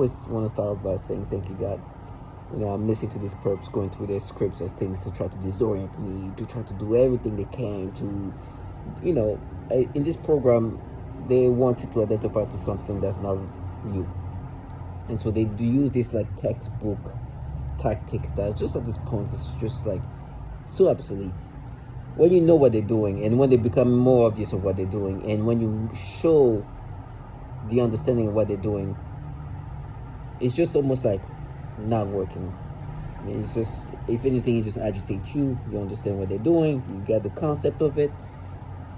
always want to start off by saying thank you, God. I'm listening to these perps going through their scripts of things to try to disorient me, to try to do everything they can to, in this program, they want you to identify to something that's not you. And so they do use this like textbook tactics that just at this point is just like so obsolete. When you know what they're doing and when they become more obvious of what they're doing and when you show the understanding of what they're doing, it's just almost like not working. I mean, it's just, if anything, it just agitates you. You understand what they're doing, you get the concept of it,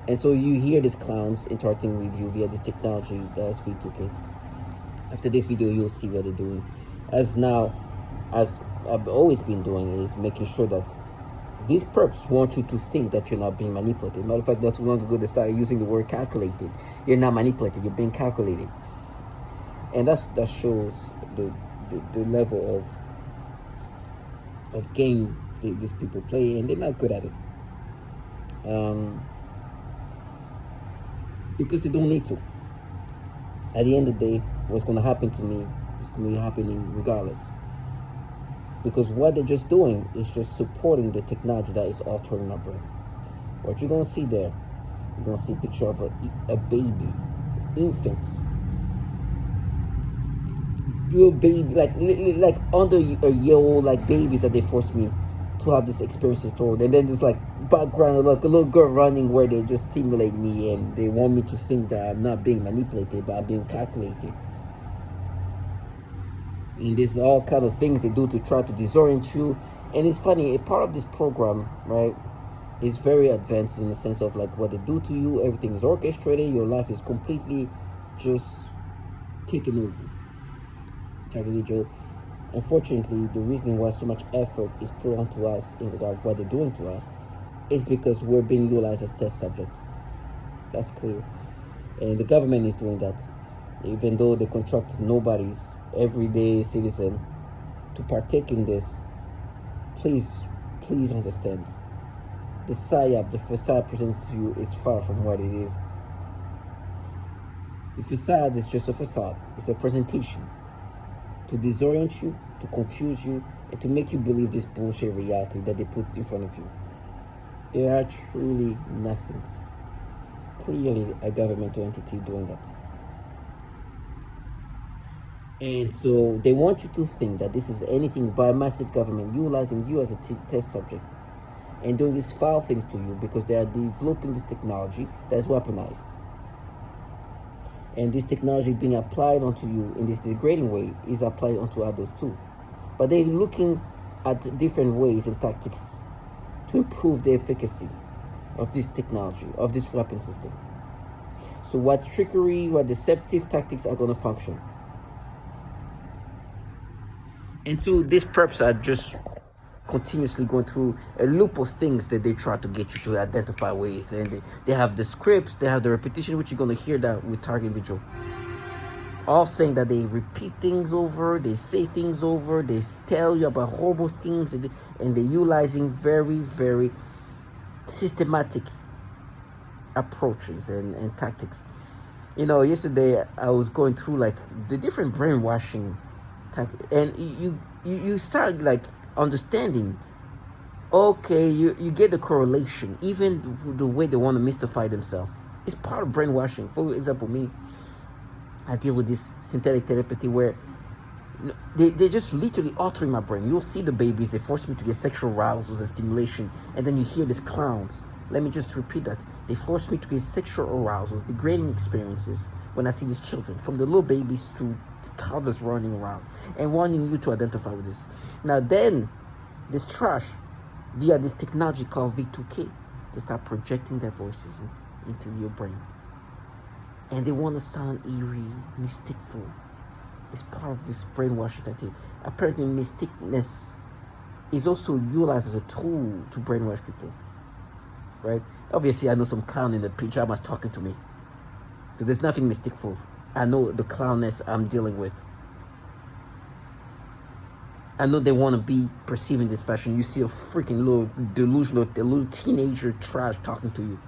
and so you hear these clowns interacting with you via this technology that's V2K. After this video, you'll see what they're doing. As I've always been doing, is making sure that these perps want you to think that you're not being manipulated. Matter of fact, not too long ago they started using the word calculated. You're not manipulated, you're being calculated. And that shows the level of game these people play, and they're not good at it. Because they don't need to. At the end of the day, what's going to happen to me is going to be happening regardless. Because what they're just doing is just supporting the technology that is altering my brain. What you're going to see there, you're going to see a picture of a baby, infants. Your baby, like under a year old, like babies that they force me to have this experiences toward. And then there's like background, like a little girl running where they just stimulate me and they want me to think that I'm not being manipulated, but I'm being calculated. And there's all kind of things they do to try to disorient you. And it's funny, a part of this program, right, is very advanced in the sense of like what they do to you. Everything is orchestrated. Your life is completely just taken over. Unfortunately, the reason why so much effort is put onto us in regard to what they're doing to us is because we're being utilized as test subjects. That's clear. And the government is doing that. Even though they contract nobody's everyday citizen to partake in this, please understand. The facade presented to you is far from what it is. The facade is just a facade. It's a presentation to disorient you, to confuse you, and to make you believe this bullshit reality that they put in front of you. They are truly nothings. Clearly a governmental entity doing that. And so they want you to think that this is anything but a massive government utilizing you as a test subject and doing these foul things to you because they are developing this technology that is weaponized. And this technology being applied onto you in this degrading way is applied onto others too. But they're looking at different ways and tactics to improve the efficacy of this technology, of this weapon system. So what trickery, what deceptive tactics are going to function. And so these perps are just continuously going through a loop of things that they try to get you to identify with, and they have the scripts, they have the repetition, which you're going to hear that with target individual, all saying that they repeat things over, they say things over, they tell you about horrible things, and they're utilizing very, very systematic approaches and tactics. Yesterday I was going through like the different brainwashing tactics, and you start like understanding, okay, you get the correlation. Even the way they want to mystify themselves is part of brainwashing. For example, me, I deal with this synthetic telepathy where they're just literally altering my brain. You'll see the babies, they force me to get sexual arousals and stimulation, and then you hear these clowns. Let me just repeat that. They force me to get sexual arousals, degrading experiences when I see these children, from the little babies to toddlers running around, and wanting you to identify with this. Now then, this trash, via this technology called V2K, they start projecting their voices into your brain. And they want to sound eerie, mysticful. It's part of this brainwashing tactic. Apparently, mysticness is also utilized as a tool to brainwash people. Right? Obviously, I know some clown in the pajamas talking to me. So there's nothing mysticful. I know the clownness I'm dealing with. I know they want to be perceived in this fashion. You see a freaking little delusional, a little teenager trash talking to you.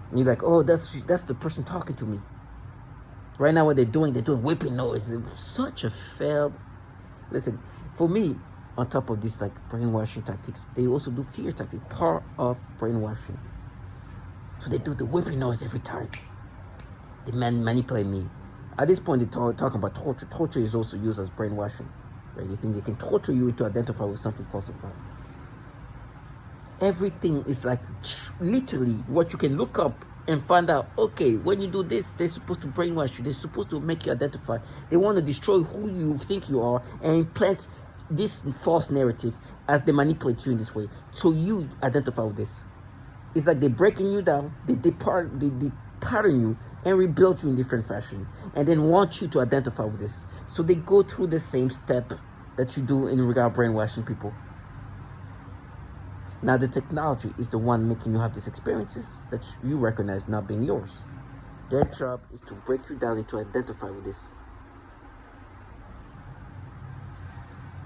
And you're like, oh, that's the person talking to me. Right now, what they're doing whipping noise. It's such a failed. Listen, for me, on top of this like brainwashing tactics, they also do fear tactics, part of brainwashing. So they do the whipping noise every time. They manipulate me. At this point, they talk about torture. Torture is also used as brainwashing. Right? They think they can torture you to identify with something falsified. Everything is like literally what you can look up and find out. Okay, when you do this, they're supposed to brainwash you. They're supposed to make you identify. They want to destroy who you think you are and implant this false narrative as they manipulate you in this way. So you identify with this. It's like they're breaking you down. They pattern you and rebuild you in different fashion, and then want you to identify with this. So they go through the same step that you do in regard brainwashing people. Now the technology is the one making you have these experiences that you recognize not being yours. Their job is to break you down and to identify with this.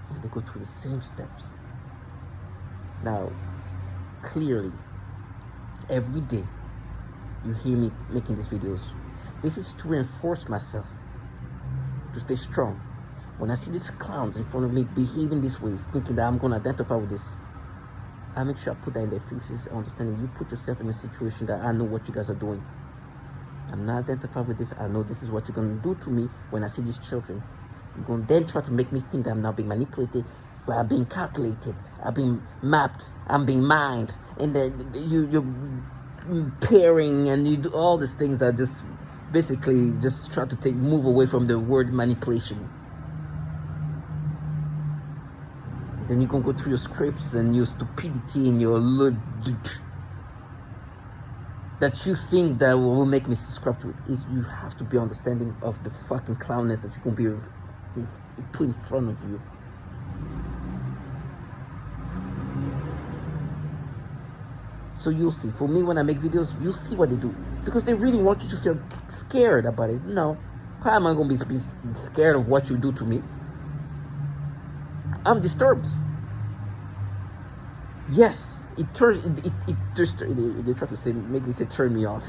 And they go through the same steps. Now, clearly, every day you hear me making these videos. This is to reinforce myself, to stay strong. When I see these clowns in front of me behaving this way, thinking that I'm going to identify with this, I make sure I put that in their faces, understanding you put yourself in a situation that I know what you guys are doing. I'm not identified with this. I know this is what you're going to do to me when I see these children. You're going to then try to make me think that I'm not being manipulated, but I'm being calculated, I'm being mapped, I'm being mined, and then you're pairing and you do all these things that just basically just try to move away from the word manipulation. Then you can go through your scripts and your stupidity and your that you think that will make me subscribe to it. Is you have to be understanding of the fucking clownness that you can be put in front of you. So you'll see. For me, when I make videos, you'll see what they do, because they really want you to feel scared about it. No, how am I going to be scared of what you do to me? I'm disturbed. Yes, they try to say, make me say, turn me off.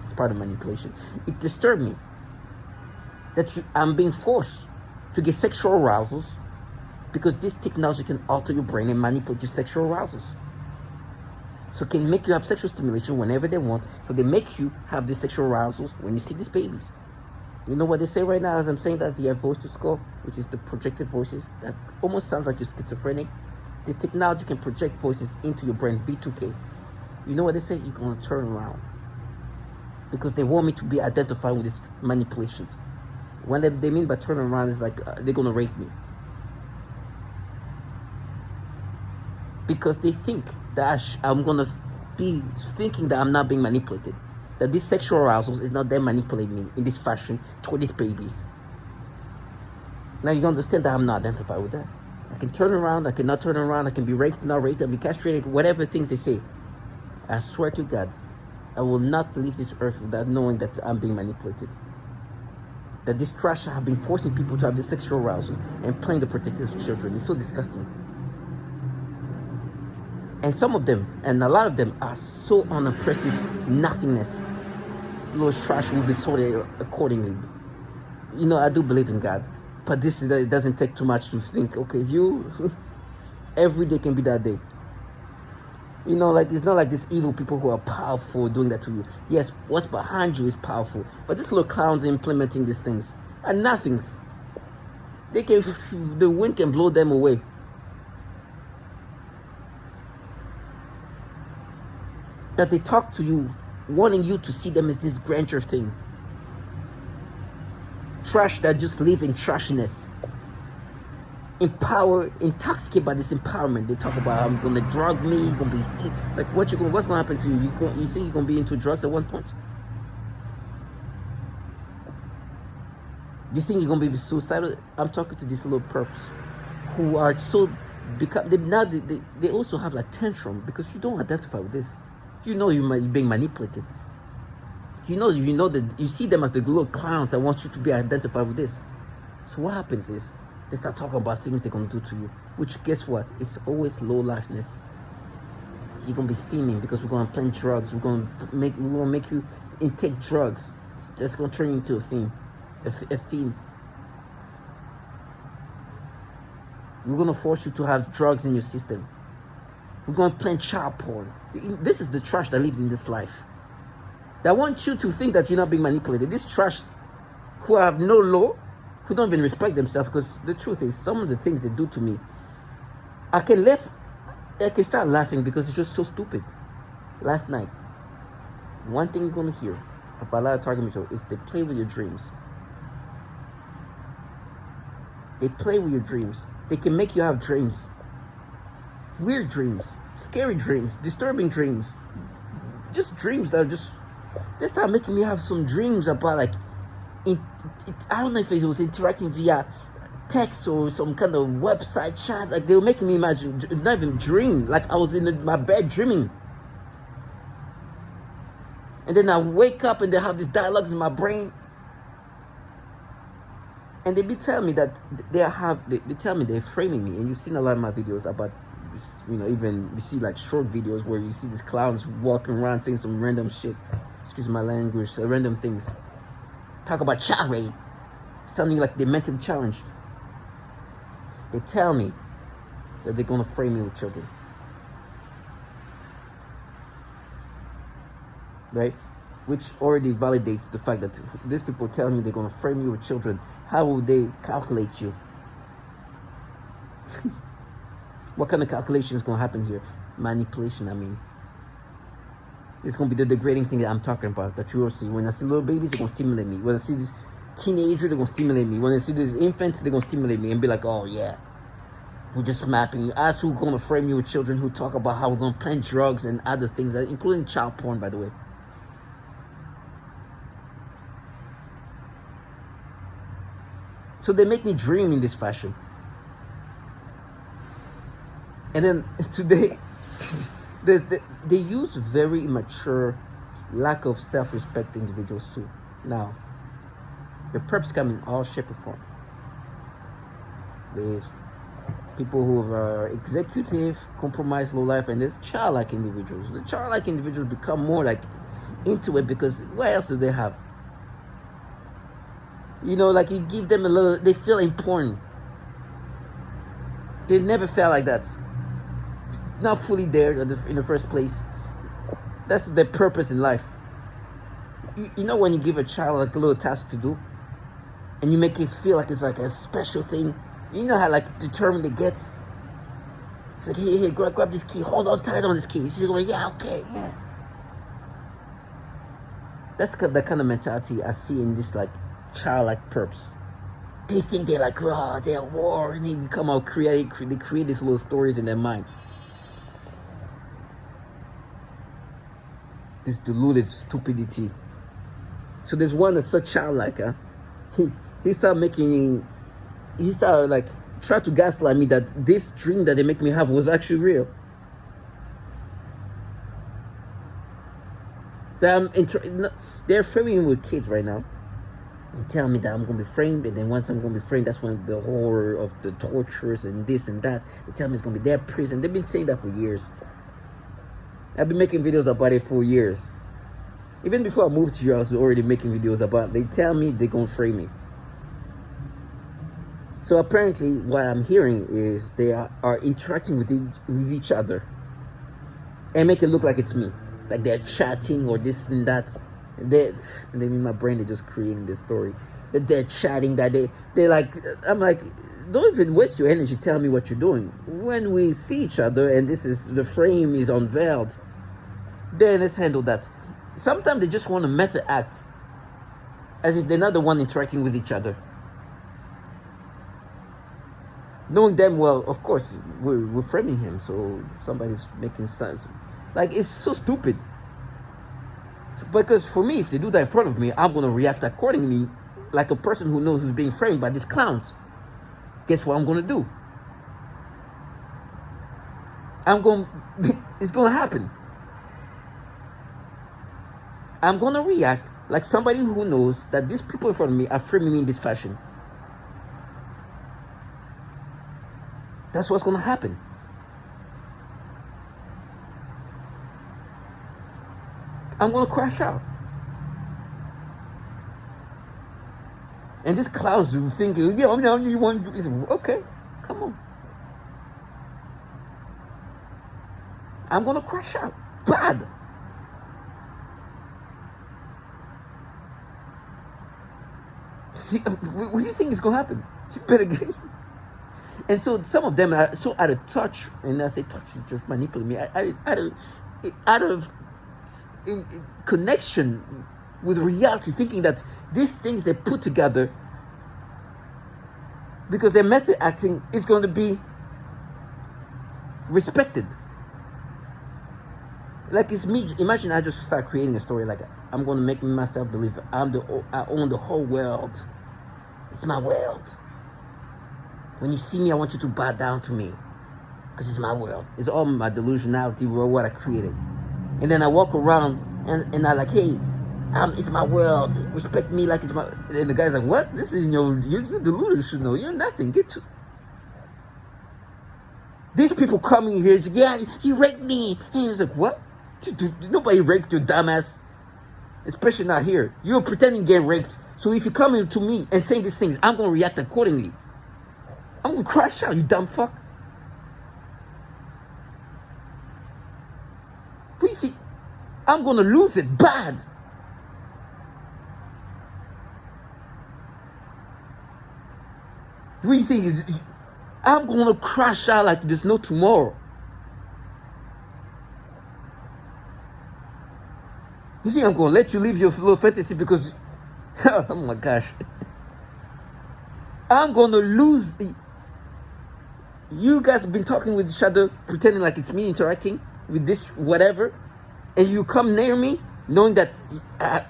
It's part of manipulation. It disturbed me that I'm being forced to get sexual arousals, because this technology can alter your brain and manipulate your sexual arousals. So it can make you have sexual stimulation whenever they want. So they make you have these sexual arousals when you see these babies. You know what they say right now as I'm saying that? They have voice to skull, which is the projected voices. That almost sounds like you're schizophrenic. This technology can project voices into your brain, V2K. You know what they say? You're going to turn around. Because they want me to be identified with these manipulations. What they mean by turn around is like they're going to rape me. Because they think that I'm going to be thinking that I'm not being manipulated. That this sexual arousal is not them manipulating me in this fashion toward these babies. Now you understand that I'm not identified with that. I can turn around, I cannot turn around, I can be raped, not raped, I can be castrated, whatever things they say. I swear to God, I will not leave this earth without knowing that I'm being manipulated. That this trash have been forcing people to have the sexual arousals and playing the protectors of children. It's so disgusting. And some of them, and a lot of them, are so unimpressive nothingness. This little trash will be sorted accordingly. You know, I do believe in God, but it doesn't take too much to think, okay, you, every day can be that day. You know, like, it's not like these evil people who are powerful doing that to you. Yes, what's behind you is powerful, but these little clowns implementing these things are nothings. They can, the wind can blow them away. That they talk to you, wanting you to see them as this grandeur thing. Trash that just live in trashiness. Intoxicated by this empowerment. They talk about, I'm gonna drug me, you're gonna be. It's like, what's gonna happen to you? You think you're gonna be into drugs at one point? You think you're gonna be suicidal? I'm talking to these little perps who are so they also have like tantrum because you don't identify with this. You know you're being manipulated. You know that you see them as the little clowns that want you to be identified with this. So what happens is they start talking about things they're gonna do to you, which guess what? It's always low lifeness. You're gonna be theming because we're gonna plant drugs. We're gonna make you intake drugs It's just gonna turn you into a theme. A theme. We're gonna force you to have drugs in your system. We're gonna plant child porn. This is the trash that lived in this life. That want you to think that you're not being manipulated. This trash who have no law, who don't even respect themselves, because the truth is, some of the things they do to me, I can start laughing because it's just so stupid. Last night, one thing you're gonna hear about a lot of target material is they play with your dreams. They play with your dreams. They can make you have dreams. Weird dreams, scary dreams, disturbing dreams. Just dreams that are just, they start making me have some dreams about like, I don't know if it was interacting via text or some kind of website chat. Like they were making me imagine, not even dream. Like I was in my bed dreaming. And then I wake up and they have these dialogues in my brain. And they be telling me that they tell me they're framing me. And you've seen a lot of my videos about this, you know, even you see like short videos where you see these clowns walking around saying some random shit. Excuse my language, random things. Talk about child rape. Something like they're mentally challenged. They tell me that they're gonna frame me with children. Right? Which already validates the fact that these people tell me they're gonna frame you with children. How will they calculate you? What kind of calculation is gonna happen here? Manipulation, I mean. It's gonna be the degrading thing that I'm talking about, that you will see. When I see little babies, they're gonna stimulate me. When I see this teenager, they're gonna stimulate me. When I see these infants, they're gonna stimulate me and be like, oh yeah, we're just mapping you. Us who are gonna frame you with children who talk about how we're gonna plant drugs and other things, including child porn, by the way. So they make me dream in this fashion. And then today, they use very immature, lack of self-respect individuals too. Now, the perps come in all shape or form. There's people who are executive, compromised, low life, and there's childlike individuals. The childlike individuals become more like into it because what else do they have? You know, like you give them a little, they feel important. They never felt like that. Not fully there in the first place. That's their purpose in life. You know when you give a child like a little task to do, and you make it feel like it's like a special thing. You know how like determined it gets. It's like, hey, grab this key, hold on tight on this key. She's going, yeah, okay, yeah. That's the kind of mentality I see in this like childlike perps. They think they're like, oh, they're at war, and they come out they create these little stories in their mind. This deluded stupidity. So there's one that's so childlike, huh? He started like try to gaslight me that this dream that they make me have was actually real. That they're framing me with kids right now. They tell me that I'm gonna be framed, and then once I'm gonna be framed, that's when the horror of the tortures and this and that. They tell me it's gonna be their prison. They've been saying that for years. I've been making videos about it for years. Even before I moved here, I was already making videos about it. They tell me they're gonna frame me. So apparently what I'm hearing is they are interacting with each other and make it look like it's me. Like they're chatting or this and that. And then in my brain they're just creating this story. That they're chatting, that they like, I'm like, don't even waste your energy telling me what you're doing. When we see each other and the frame is unveiled, then let's handle that. Sometimes they just want to method act as if they're not the one interacting with each other. Knowing them well, of course, we're framing him, so somebody's making sense. Like, it's so stupid. Because for me, if they do that in front of me, I'm going to react accordingly like a person who knows who's being framed by these clowns. Guess what I'm going to do? It's going to happen. I'm going to react like somebody who knows that these people in front of me are framing me in this fashion. That's what's going to happen. I'm going to crash out. And this clown's thinking, yeah, you want to do this. Okay, come on. I'm gonna crash out. Bad. See, what do you think is gonna happen? You better get. And so some of them are so out of touch, and I say touch, just manipulate me out of connection with reality, thinking that these things they put together, because their method acting is going to be respected. Like it's me. Imagine I just start creating a story like I'm going to make myself believe I own the whole world. It's my world. When you see me, I want you to bow down to me, because it's my world. It's all my delusionality, what I created. And then I walk around and I like, hey, it's my world. Respect me like it's my. And the guy's like, what? This is you're delusional. You're nothing. Get to. These people coming here, yeah, he raped me. And he's like, what? Nobody raped you, dumbass. Especially not here. You're pretending to get raped. So if you come in to me and say these things, I'm gonna react accordingly. I'm gonna crash out, you dumb fuck. What do you think? I'm gonna lose it bad. What do you think? I'm gonna crash out like there's no tomorrow. You think I'm gonna let you live your little fantasy because oh my gosh. I'm gonna lose. You guys have been talking with each other, pretending like it's me interacting with this whatever, and you come near me knowing that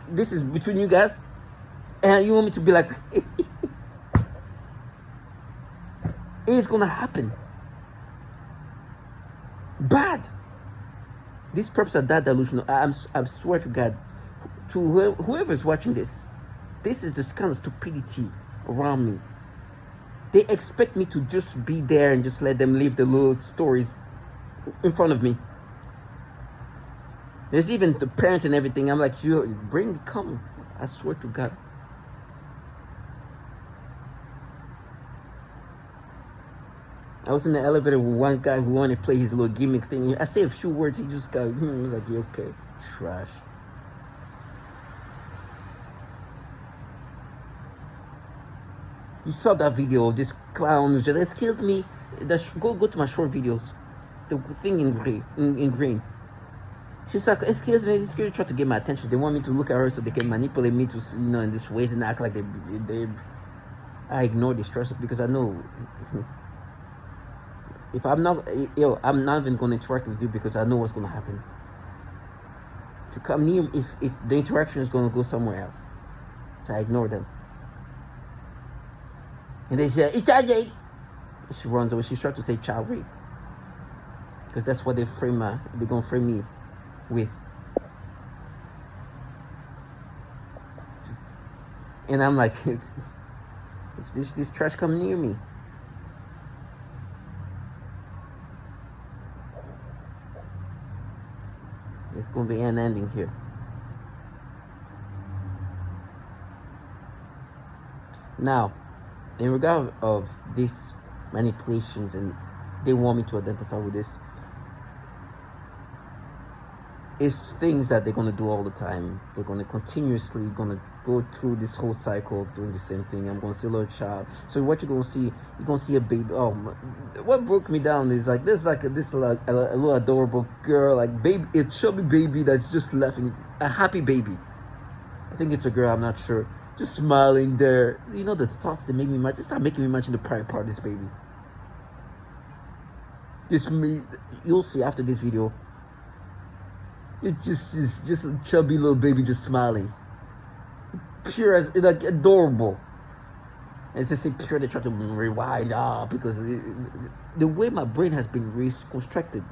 this is between you guys, and you want me to be like it's gonna happen bad. These perps are that delusional. I swear to God, to whoever is watching this is this kind of stupidity around me. They expect me to just be there and just let them live the little stories in front of me. There's even the parents and everything. I'm like, come. I swear to God. I was in the elevator with one guy who wanted to play his little gimmick thing. I say a few words, he just got, he was like, yeah, okay, trash. You saw that video of this clown who just, excuse me, go to my short videos. The thing in green. She's like, excuse me, this girl tried to get my attention. They want me to look at her so they can manipulate me to, in this ways and act like they I ignore the stress because I know if I'm not, I'm not even going to interact with you because I know what's going to happen. If you come near, if the interaction is going to go somewhere else, so I ignore them. And they say, it's child rape. She runs away. She's trying to say child rape. Because that's what they're going to frame me with. And I'm like, if this trash come near me, it's going to be an ending here. Now, in regard of these manipulations, and they want me to identify with this, it's things that they're going to do all the time. They're going to continuously go through this whole cycle of doing the same thing. I'm going to see a little child. So what you're going to see, you're going to see a baby. Oh, what broke me down is like this a little adorable girl, like baby, a chubby baby that's just laughing, a happy baby. I think it's a girl, I'm not sure. Just smiling there. You know the thoughts that make me imagine. Just start making me imagine the private part of this baby. You'll see after this video. It's just a chubby little baby just smiling. Pure as, like, adorable. And it's just pure, they try to rewind because the way my brain has been reconstructed,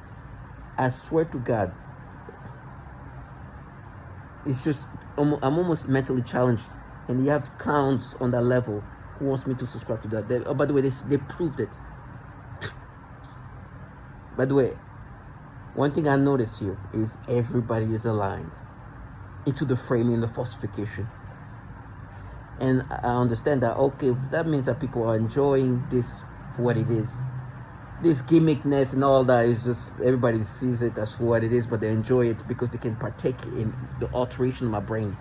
I swear to God, it's just, I'm almost mentally challenged. And you have clowns on that level who wants me to subscribe to that. By the way, they proved it. By the way, one thing I noticed here is everybody is aligned into the framing and the falsification. And I understand that, okay, that means that people are enjoying this for what it is. This gimmickness and all that is just, everybody sees it as what it is, but they enjoy it because they can partake in the alteration of my brain.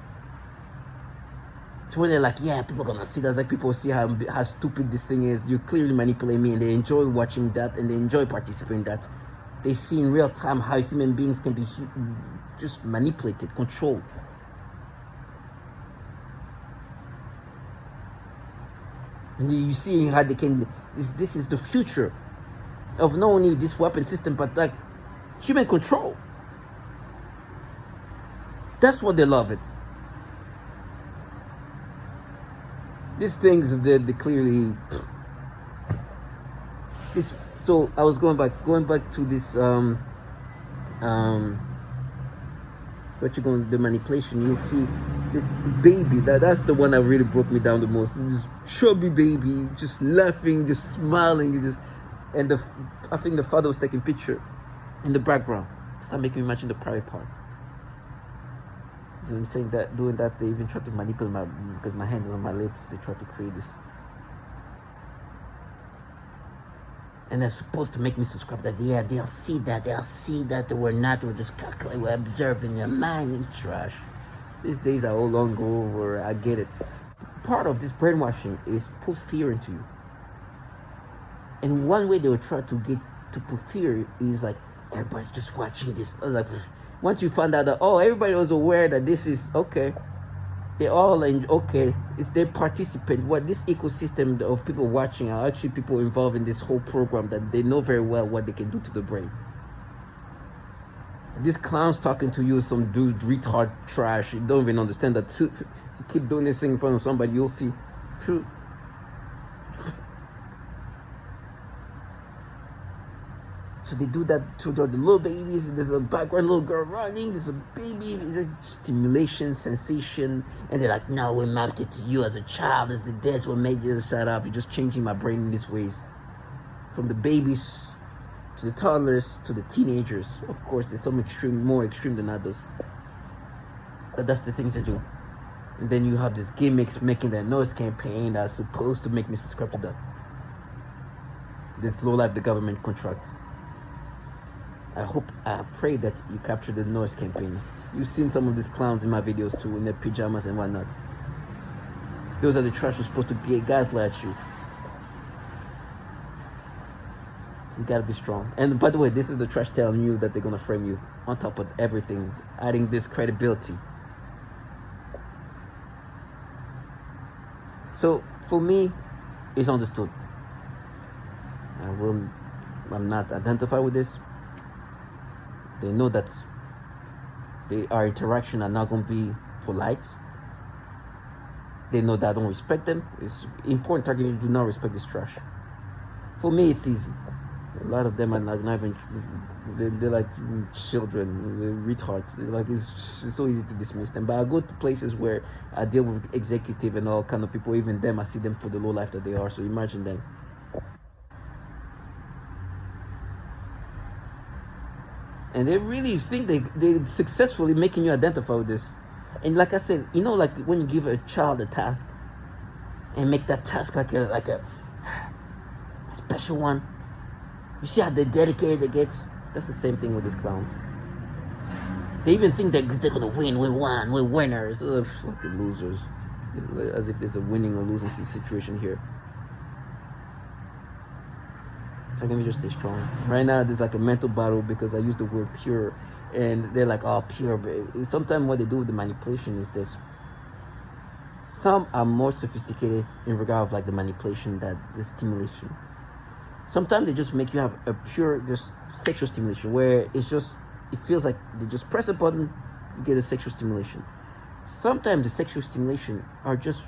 So when they're like, yeah, people are gonna see that, like people see how stupid this thing is, you clearly manipulate me, and they enjoy watching that, and they enjoy participating in that. They see in real time how human beings can be just manipulated, controlled. And you see how they can, this is the future of not only this weapon system, but like human control. That's what they love it. These things, they clearly. This. So I was going back to this. What you going, the manipulation? You see this baby. That's the one that really broke me down the most. This chubby baby, just laughing, just smiling, and I think the father was taking picture in the background. Start making me imagine the private part. I'm saying that, doing that, they even try to manipulate because my hand is on my lips. They try to create this, and they're supposed to make me subscribe. That yeah, they'll see that we're not. We're just calculating. We're observing. Your mind is trash. These days are all long over. I get it. Part of this brainwashing is put fear into you, and one way they will try to get to put fear is like everybody's just watching this. I was like. Once you find out that, oh, everybody was aware that this is okay, they all okay, it's their participant. What this ecosystem of people watching are actually people involved in this whole program that they know very well what they can do to the brain. This clown's talking to you, some dude, retard trash. You don't even understand that. You keep doing this thing in front of somebody, you'll see. So they do that to the little babies. There's a background little girl running. There's a baby. There's stimulation, sensation, and they're like, "No, we mapped it to you as a child. As this what made you shut up. You're just changing my brain in these ways." From the babies to the toddlers to the teenagers. Of course, there's some more extreme than others. But that's the things they do. And then you have these gimmicks making that noise campaign that's supposed to make me subscribe to that. This low life the government contract. I pray that you capture the noise campaign. You've seen some of these clowns in my videos too, in their pajamas and whatnot. Those are the trash who's supposed to be a gaslight you. You gotta be strong. And by the way, this is the trash telling you that they're gonna frame you on top of everything, adding this credibility. So for me, it's understood. I'm not identified with this. They know that our interaction are not going to be polite. They know that I don't respect them. It's important that you do not respect this trash. For me, it's easy. A lot of them are not even, they're like children, they're retards. Like it's so easy to dismiss them. But I go to places where I deal with executive and all kind of people. Even them, I see them for the low life that they are. So imagine them. And they really think they're successfully making you identify with this. And like I said, you know, like when you give a child a task and make that task like a special one, you see how dedicated they get? That's the same thing with these clowns. They even think that they're gonna win. We won. We're winners. Ugh, fucking losers. As if there's a winning or losing situation here. So let me just stay strong. Right now, there's like a mental battle because I use the word pure, and they're like, "Oh, pure." But sometimes what they do with the manipulation is this. Some are more sophisticated in regard of like the manipulation that the stimulation. Sometimes they just make you have a pure just sexual stimulation where it feels like they just press a button, you get a sexual stimulation. Sometimes the sexual stimulation are just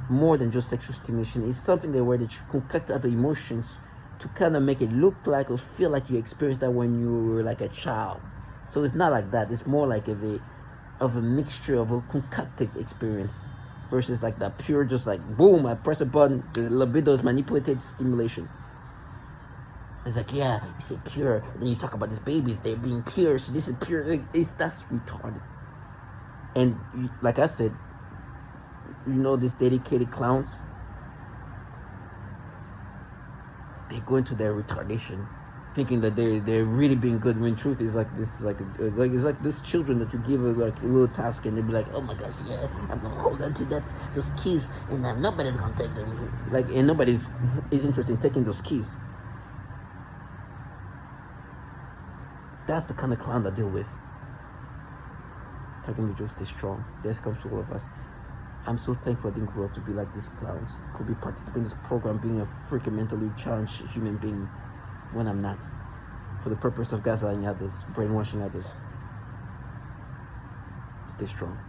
more than just sexual stimulation. It's something where they concoct other emotions to kind of make it look like or feel like you experienced that when you were like a child. So it's not like that. It's more like of a mixture of a concocted experience versus like that pure just like boom, I press a button, the libido is manipulated stimulation. It's like, yeah, you say pure, and then you talk about these babies, they're being pure, so this is pure. That's retarded. And like I said, these dedicated clowns, they go into their retardation, thinking that they're really being good, when truth is like this, like it's like these children that you give like a little task and they be like, oh my gosh, yeah, I'm gonna hold on to those keys and nobody's gonna take them, like, and nobody's is interested in taking those keys. That's the kind of clown I deal with. Talking with you, stay strong. This comes to all of us. I'm so thankful I didn't grow up to be like these clowns. Could be participating in this program, being a freaking mentally challenged human being when I'm not. For the purpose of gaslighting others, brainwashing others. Stay strong.